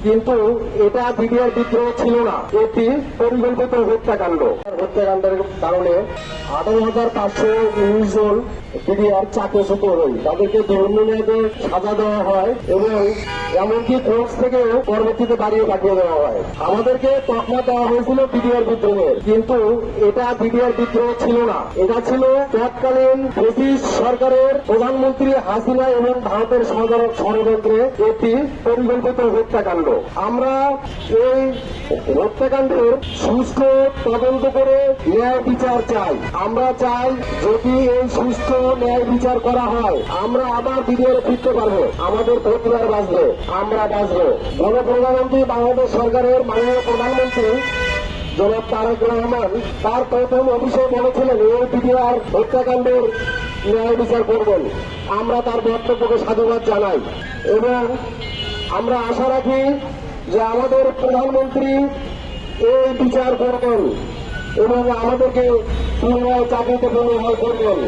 কিন্তু এটা বিডিআর বিদ্রোহ ছিল না, এটি পরিকল্পিত হত্যাকাণ্ড। হত্যাকাণ্ডের কারণে 18,519 জন বিডিআর চাকরিচ্যুত হয়, তাদেরকে বিভিন্ন মেয়াদে সাজা দেওয়া হয় এবং এমনকি কোর্ট থেকে পরবর্তীতে বাড়িয়ে পাঠিয়ে দেওয়া হয়। আমাদেরকে তকমা দেওয়া হয়েছিল বিডিআর বিদ্রোহের, কিন্তু এটা বিডিআর বিদ্রোহ ছিল না, এটা ছিল তৎকালীন ব্রিটিশ সরকারের প্রধানমন্ত্রী হাসিনা এবং ভারতের ষড়যন্ত্রে একটি পরিকল্পিত হত্যাকাণ্ড। আমরা এই হত্যাকাণ্ডের সুষ্ঠু তদন্ত করে ন্যায় বিচার চাই। আমরা চাই যদি এই সুষ্ঠু ন্যায় বিচার করা হয়, আমরা আবার বিডিআর ফিরতে পারবো, আমাদের পরিবার বাঁচবে, আমরা বাঁচবো। গণপ্রজাতন্ত্রী বাংলাদেশ সরকারের মাননীয় প্রধানমন্ত্রী জনাব তারেক রহমান তার প্রথম অফিসে বলেছিলেন এই বিডিআর হত্যাকাণ্ডের ন্যায় বিচার করবেন। আমরা তার বক্তব্যকে সাধুবাদ জানাই এবং আমরা আশা রাখি যে আমাদের প্রধানমন্ত্রী এই বিচার করবেন এবং আমাদেরকে পুনরায় চাকরিতে পুনর্বহাল করবেন।